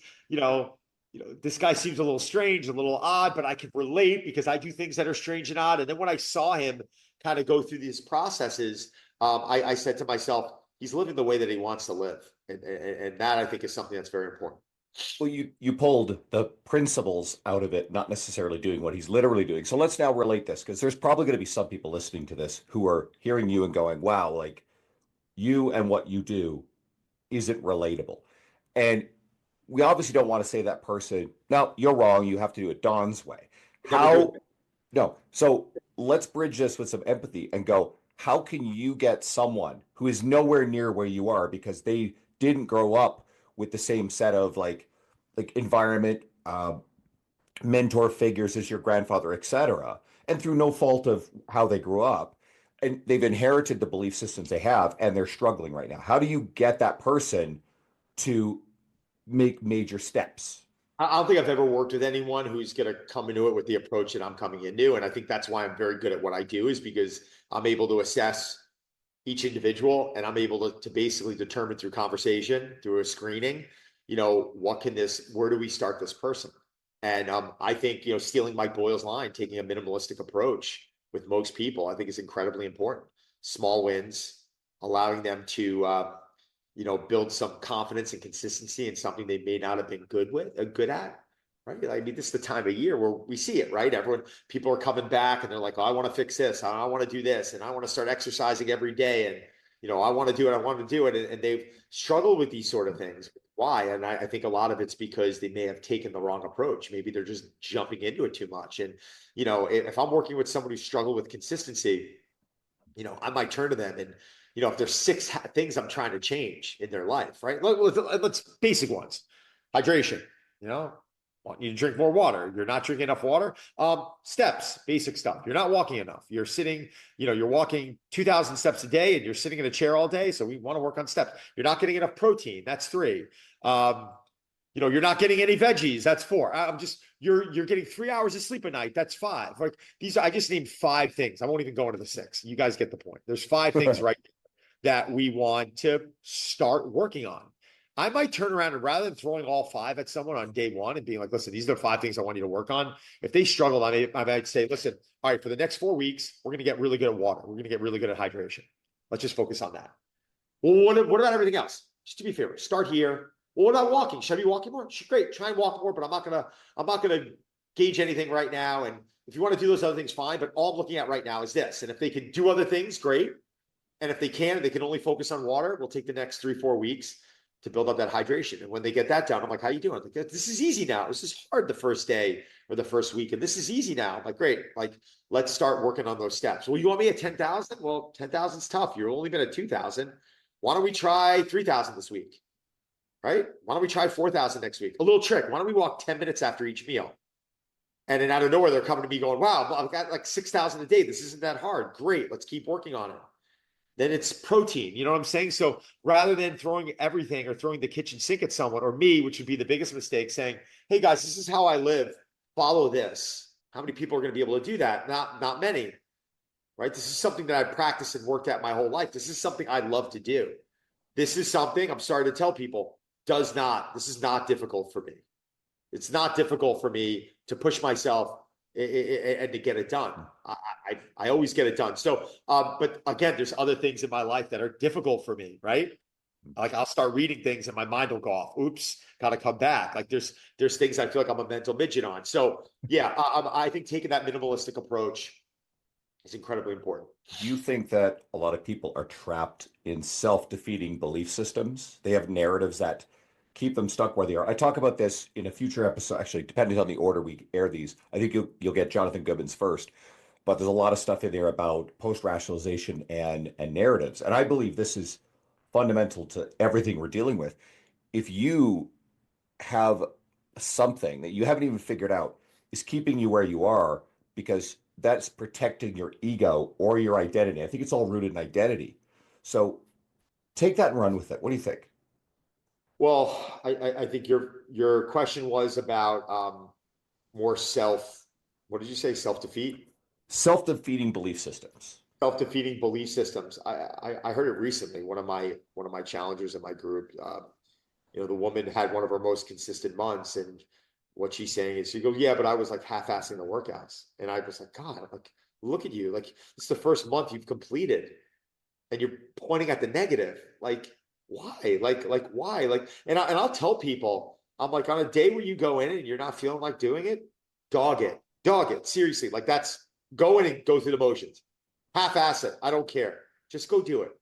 this guy seems a little strange, a little odd, but I can relate because I do things that are strange and odd. And then when I saw him kind of go through these processes, I said to myself, he's living the way that he wants to live, and that I think is something that's very important. Well, you pulled the principles out of it, not necessarily doing what he's literally doing. So let's now relate this, because there's probably going to be some people listening to this who are hearing you and going, wow, like you and what you do isn't relatable. And we obviously don't want to say that person, no, you're wrong. You have to do it Don's way. Never do it. How, no. So let's bridge this with some empathy and go, how can you get someone who is nowhere near where you are because they didn't grow up with the same set of like environment, mentor figures as your grandfather, etc., and through no fault of how they grew up, and they've inherited the belief systems they have, and they're struggling right now. How do you get that person to make major steps? I don't think I've ever worked with anyone who's going to come into it with the approach that I'm coming into. And I think that's why I'm very good at what I do, is because I'm able to assess each individual and I'm able to basically determine through conversation, through a screening, where do we start this person? And I think, stealing Mike Boyle's line, taking a minimalistic approach with most people, I think is incredibly important. Small wins, allowing them to, build some confidence and consistency in something they may not have been good at. Right. I mean, this is the time of year where we see it, right? People are coming back and they're like, oh, I want to fix this. I want to do this. And I want to start exercising every day. And, I want to do it. I want to do it. And they've struggled with these sort of things. Why? And I think a lot of it's because they may have taken the wrong approach. Maybe they're just jumping into it too much. And, if I'm working with somebody who struggled with consistency, I might turn to them and, if there's things I'm trying to change in their life, right? Let's basic ones. Hydration, want you to drink more water. You're not drinking enough water. Steps, basic stuff. You're not walking enough. You're sitting, you're walking 2,000 steps a day and you're sitting in a chair all day. So we want to work on steps. You're not getting enough protein. That's 3. You're not getting any veggies. That's 4. You're getting 3 hours of sleep a night. That's 5. Like I just named 5 things. I won't even go into the 6. You guys get the point. There's 5 things right that we want to start working on. I might turn around and rather than throwing all 5 at someone on day 1 and being like, listen, these are the 5 things I want you to work on. If they struggle, I might say, listen, all right, for the next 4 weeks, we're going to get really good at water. We're going to get really good at hydration. Let's just focus on that. Well, what about everything else? Just to be fair, start here. Well, what about walking? Should I be walking more? Great, try and walk more, but I'm not gonna gauge anything right now. And if you want to do those other things, fine. But all I'm looking at right now is this. And if they can do other things, great. And if they can only focus on water, we'll take the next 3-4 weeks to build up that hydration. And when they get that done, I'm like, how you doing? I'm like, this is easy now. This is hard the first day or the first week. And this is easy now. I'm like, great. Like, let's start working on those steps. Well, you want me at 10,000? Well, 10,000 is tough. You're only been at 2,000. Why don't we try 3,000 this week? Right? Why don't we try 4,000 next week? A little trick. Why don't we walk 10 minutes after each meal? And then out of nowhere, they're coming to me going, wow, I've got like 6,000 a day. This isn't that hard. Great. Let's keep working on it. Then it's protein. You know what I'm saying? So rather than throwing everything or throwing the kitchen sink at someone or me, which would be the biggest mistake, saying, hey guys, this is how I live. Follow this. How many people are going to be able to do that? Not many, right? This is something that I practiced and worked at my whole life. This is something I love to do. This is something, I'm sorry to tell people, this is not difficult for me. It's not difficult for me to push myself and to get it done. I always get it done. So, but again, there's other things in my life that are difficult for me, right? Like I'll start reading things and my mind will go off. Oops, got to come back. Like there's things I feel like I'm a mental midget on. So yeah, I think taking that minimalistic approach is incredibly important. Do you think that a lot of people are trapped in self-defeating belief systems? They have narratives that keep them stuck where they are. I talk about this in a future episode, actually, depending on the order we air these. I think you'll get Jonathan Goodman's first. but there's a lot of stuff in there about post-rationalization and narratives. And I believe this is fundamental to everything we're dealing with. If you have something that you haven't even figured out is keeping you where you are because that's protecting your ego or your identity. I think it's all rooted in identity. So take that and run with it. What do you think? Well, I think your question was about more self, what did you say? Self-defeat? Self-defeating belief systems. Self-defeating belief systems. I heard it recently. One of my challengers in my group, the woman had one of her most consistent months, and what she's saying is, she goes, "Yeah, but I was like half-assing the workouts," and I was like, "God, I'm like, look at you, like it's the first month you've completed, and you're pointing at the negative. Like, why? Like why? Like, and I'll tell people, I'm like, on a day where you go in and you're not feeling like doing it, dog it, dog it. Seriously, like that's go in and go through the motions, half-ass it. I don't care. Just go do it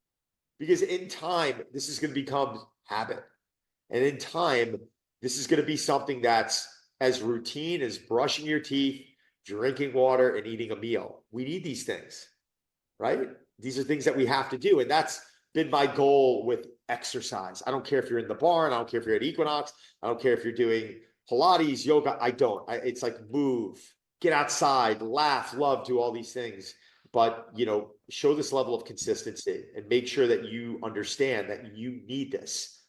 because in time, this is going to become habit. And in time, this is going to be something that's as routine as brushing your teeth, drinking water, and eating a meal. We need these things, right? These are things that we have to do. And that's been my goal with exercise. I don't care if you're in the barn. I don't care if you're at Equinox. I don't care if you're doing Pilates, yoga. I don't. It's like move, get outside, laugh, love, do all these things. But, show this level of consistency and make sure that you understand that you need this.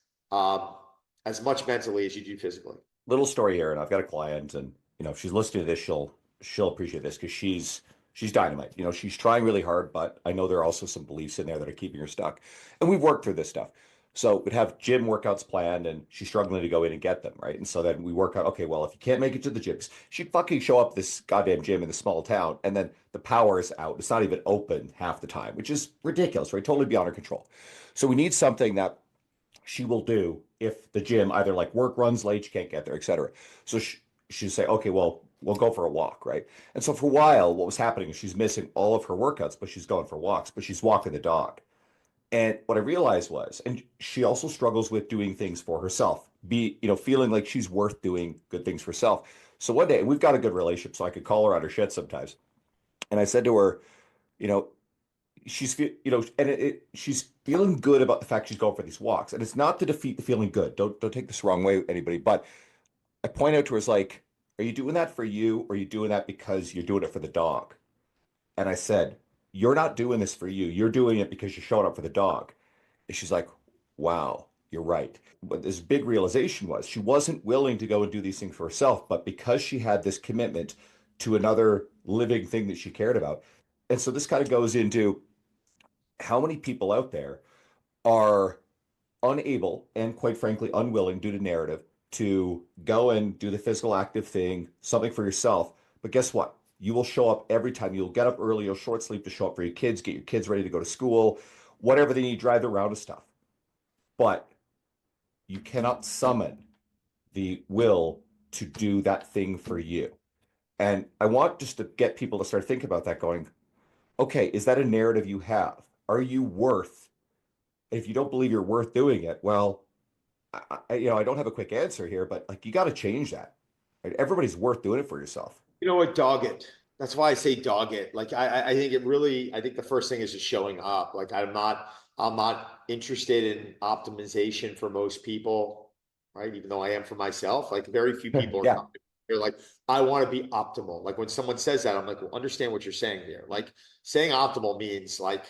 As much mentally as you do physically. Little story here, and I've got a client, and if she's listening to this, she'll appreciate this because she's dynamite. She's trying really hard, but I know there are also some beliefs in there that are keeping her stuck. And we've worked through this stuff. So we'd have gym workouts planned, and she's struggling to go in and get them, right? And so then we work out, okay, well, if you can't make it to the gyms, she'd fucking show up this goddamn gym in the small town, and then the power is out. It's not even open half the time, which is ridiculous, right? Totally beyond her control. So we need something that she will do if the gym either like work runs late, she can't get there, etc. So she'd say, okay, well, we'll go for a walk, right? And so for a while, what was happening is she's missing all of her workouts, but she's going for walks, but she's walking the dog. And what I realized was, and she also struggles with doing things for herself, feeling like she's worth doing good things for herself. So one day, and we've got a good relationship, so I could call her on her shit sometimes. And I said to her, you know, she's feeling good about the fact she's going for these walks, and it's not to defeat the feeling good. Don't take this wrong way, anybody. But I point out to her, it's like, are you doing that for you, or are you doing that because you're doing it for the dog? And I said, you're not doing this for you. You're doing it because you're showing up for the dog. And she's like, wow, you're right. But this big realization was she wasn't willing to go and do these things for herself, but because she had this commitment to another living thing that she cared about. And so this kind of goes into how many people out there are unable and quite frankly unwilling due to narrative to go and do the physical active thing, something for yourself. But guess what? You will show up every time. You'll get up early, you'll short sleep to show up for your kids, get your kids ready to go to school, whatever they need, drive around and stuff. But you cannot summon the will to do that thing for you. And I want just to get people to start thinking about that, going, okay, is that a narrative you have? Are you worth if you don't believe you're worth doing it, well, I don't have a quick answer here, but like you got to change that. Right? Everybody's worth doing it for yourself. You know what? Dog it. That's why I say dog it. Like I think it really. I think the first thing is just showing up. Like I'm not interested in optimization for most people, right? Even though I am for myself. Like very few people are Yeah. coming. They're like, I want to be optimal. Like when someone says that, I'm like, well, understand what you're saying here. Like saying optimal means like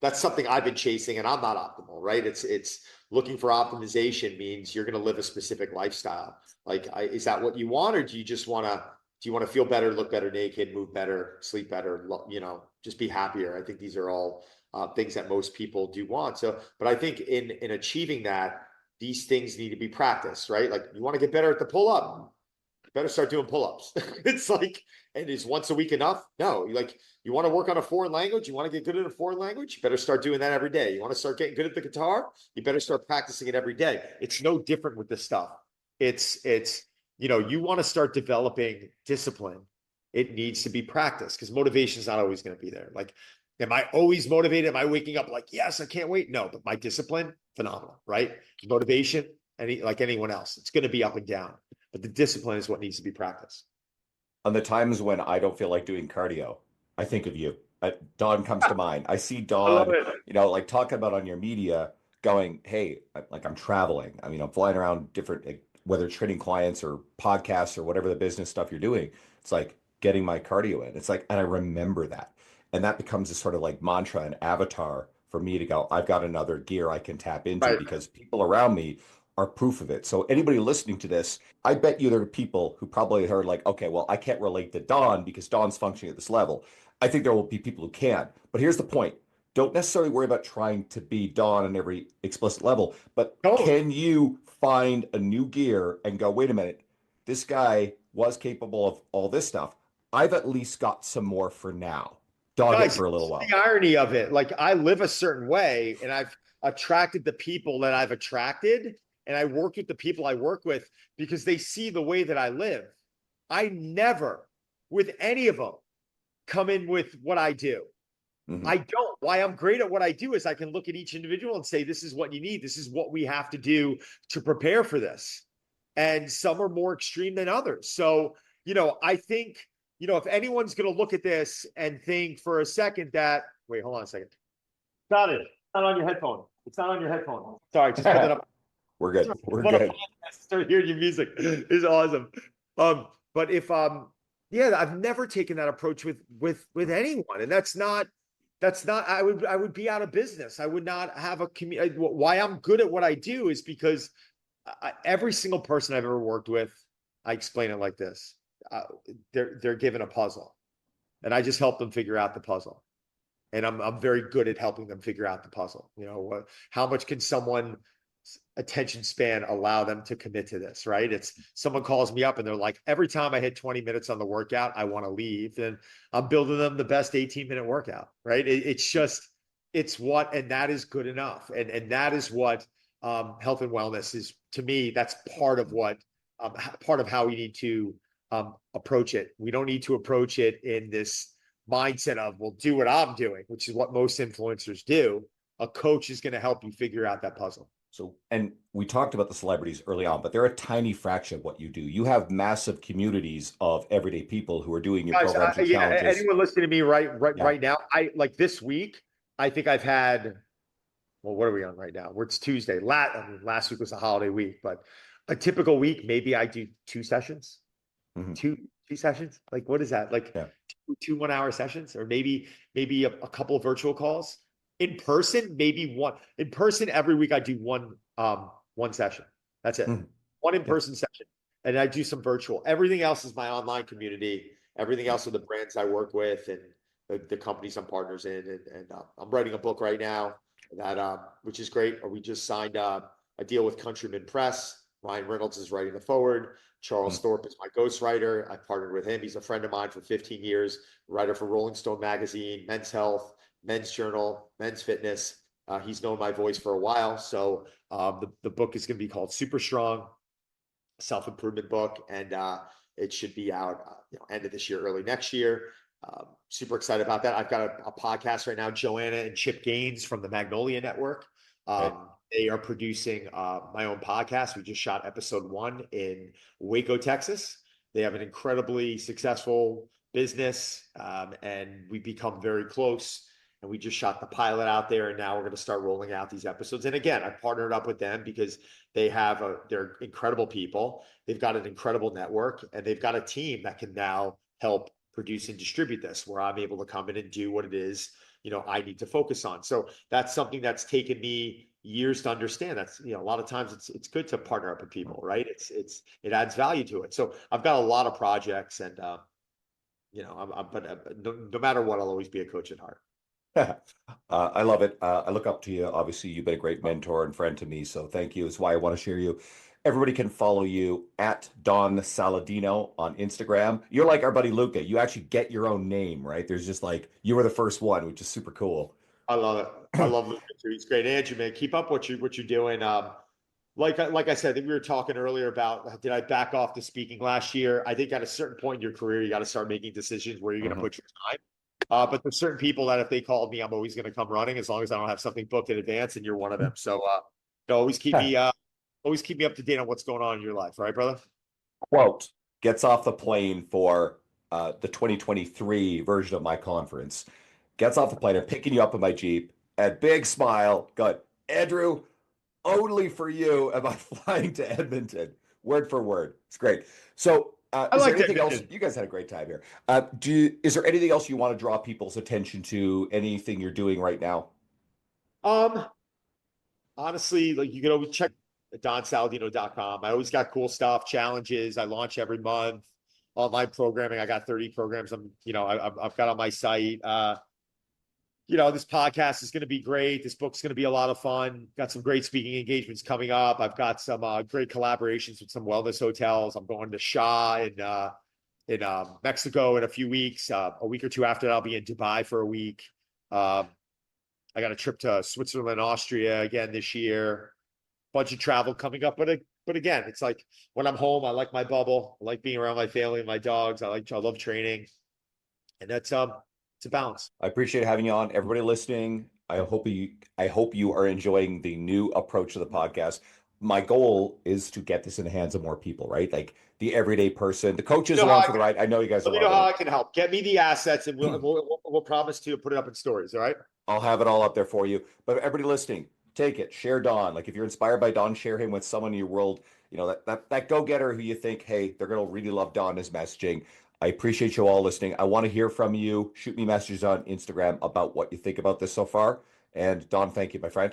that's something I've been chasing and I'm not optimal, right? It's looking for optimization means you're going to live a specific lifestyle. Like, is that what you want, or do you just want to? Do you want to feel better, look better naked, move better, sleep better? Just be happier. I think these are all things that most people do want. So, but I think in achieving that, these things need to be practiced, right? Like, you want to get better at the pull up, better start doing pull-ups. It's like, and is once a week enough? No. You want to work on a foreign language? You want to get good at a foreign language? You better start doing that every day. You want to start getting good at the guitar? You better start practicing it every day. It's no different with this stuff. It's you want to start developing discipline. It needs to be practiced because motivation is not always going to be there. Like, am I always motivated? Am I waking up like, yes, I can't wait? No, but my discipline, phenomenal, right? Motivation, like anyone else, it's going to be up and down. But the discipline is what needs to be practiced. On the times when I don't feel like doing cardio, I think of you. Don comes to mind. I see I love Don, it. like talking about on your media, going, "Hey, like I'm traveling. I mean, I'm flying around different, like, whether it's training clients or podcasts or whatever the business stuff you're doing. It's like getting my cardio in. It's like, and I remember that, and that becomes a sort of like mantra and avatar for me to go. I've got another gear I can tap into Right. because people around me are proof of it. So anybody listening to this, I bet you there are people who probably heard like, okay, well, I can't relate to Don because Don's functioning at this level. I think there will be people who can. But here's the point. Don't necessarily worry about trying to be Don on every explicit level, but Totally. can you find a new gear and go, wait a minute, this guy was capable of all this stuff. I've at least got some more for now. Dog it Guys, for a little it's while. the irony of it. Like I live a certain way and I've attracted the people that I've attracted and I work with the people I work with because they see the way that I live. I never, with any of them, come in with what I do. Hmm. I don't. Why I'm great at what I do is I can look at each individual and say, this is what you need. This is what we have to do to prepare for this. And some are more extreme than others. So, I think, if anyone's going to look at this and think for a second that, wait, hold on a second. Got it. It's not on your headphone. It's not on your headphone. Sorry, just put that up. We're good. We're What a good. podcast. Start hearing your music. It's awesome. But if yeah, I've never taken that approach with anyone, and that's not I would be out of business. I would not have a community. Why I'm good at what I do is because every single person I've ever worked with, I explain it like this: uh, they're given a puzzle, and I just help them figure out the puzzle. And I'm very good at helping them figure out the puzzle. How much can someone attention span allow them to commit to this, right? It's someone calls me up and they're like, every time I hit 20 minutes on the workout, I want to leave. And I'm building them the best 18-minute workout, right? It's what, and that is good enough. And that is what health and wellness is to me. That's part of what, part of how we need to approach it. We don't need to approach it in this mindset of, well, do what I'm doing, which is what most influencers do. A coach is going to help you figure out that puzzle. So, and we talked about the celebrities early on, but they're a tiny fraction of what you do. You have massive communities of everyday people who are doing your Guys, programs, your yeah, challenges. anyone listening to me right, right, Yeah. right now? I like this week. I think I've had. Well, what are we on right now? It's Tuesday. Last week was a holiday week, but a typical week, maybe I do two sessions, Hmm. two two sessions. Like, what is that? Like Yeah. two 1 hour sessions, or maybe a couple of virtual calls. In person, maybe one. In person, every week I do one session. That's it. Hmm. One Yeah. in-person session. And I do some virtual. Everything else is my online community. Everything Yeah. else are the brands I work with and the companies I'm partners in. And I'm writing a book right now that which is great. Or we just signed a deal with Countryman Press. Ryan Reynolds is writing the forward. Charles Mhm. Thorpe is my ghostwriter. I partnered with him. He's a friend of mine for 15 years, writer for Rolling Stone magazine, Men's Health, Men's Journal, Men's Fitness. He's known my voice for a while. So the book is going to be called Super Strong, self-improvement book, and it should be out end of this year, early next year. Super excited about that. I've got a podcast right now, Joanna and Chip Gaines from the Magnolia Network. Right. They are producing my own podcast. We just shot episode 1 in Waco, Texas. They have an incredibly successful business, and we become very close. And we just shot the pilot out there, and now we're going to start rolling out these episodes. And again, I partnered up with them because they're incredible people. They've got an incredible network, and they've got a team that can now help produce and distribute this, where I'm able to come in and do what it is I need to focus on. So that's something that's taken me years to understand. That's a lot of times it's good to partner up with people, right? It adds value to it. So I've got a lot of projects, and but no matter what, I'll always be a coach at heart. I love it. I look up to you. Obviously, you've been a great mentor and friend to me. So thank you. It's why I want to share you. Everybody can follow you at Don Saladino on Instagram. You're like our buddy Luca. You actually get your own name, right? There's just like you were the first one, which is super cool. I love it. I love Luca too. He's great. Andrew, man, keep up what you're doing. Like I said, I think we were talking earlier about did I back off the speaking last year? I think at a certain point in your career, you got to start making decisions where you're going to Mhm. put your time. But there's certain people that if they called me, I'm always going to come running as long as I don't have something booked in advance, and you're one of them. So always keep me up to date on what's going on in your life, right, brother? Quote, gets off the plane for the 2023 version of my conference. Gets off the plane, I'm picking you up in my Jeep, and big smile, going, Andrew, only for you am I flying to Edmonton, word for word. It's great. So, I is there like anything else? Edmonton. You guys had a great time here. Is there anything else you want to draw people's attention to? Anything you're doing right now? Um, Honestly, like you can always check donsaladino.com. I always got cool stuff, challenges. I launch every month. Online programming. I got 30 programs. I've got on my site. This podcast is going to be great. This book's going to be a lot of fun. Got some great speaking engagements coming up. I've got some great collaborations with some wellness hotels. I'm going to Shaw in Mexico in a few weeks. A week or two after that, I'll be in Dubai for a week. Um, I got a trip to Switzerland, Austria again this year. Bunch of travel coming up, but again, it's like when I'm home, I like my bubble. I like being around my family and my dogs. I love training, and that's it's a balance. I appreciate having you on. Everybody listening, I hope you are enjoying the new approach to the podcast. My goal is to get this in the hands of more people, right? Like the everyday person, the coaches You know how along I for the can, ride. I know you guys Let are me know loving how it. I can help. Get me the assets, and we'll promise to put it up in stories. All right. I'll have it all up there for you. But everybody listening, take it, share Don. Like if you're inspired by Don, share him with someone in your world, that go-getter who you think, hey, they're gonna really love Don his messaging. I appreciate you all listening. I want to hear from you. Shoot me messages on Instagram about what you think about this so far. And Don, thank you, my friend.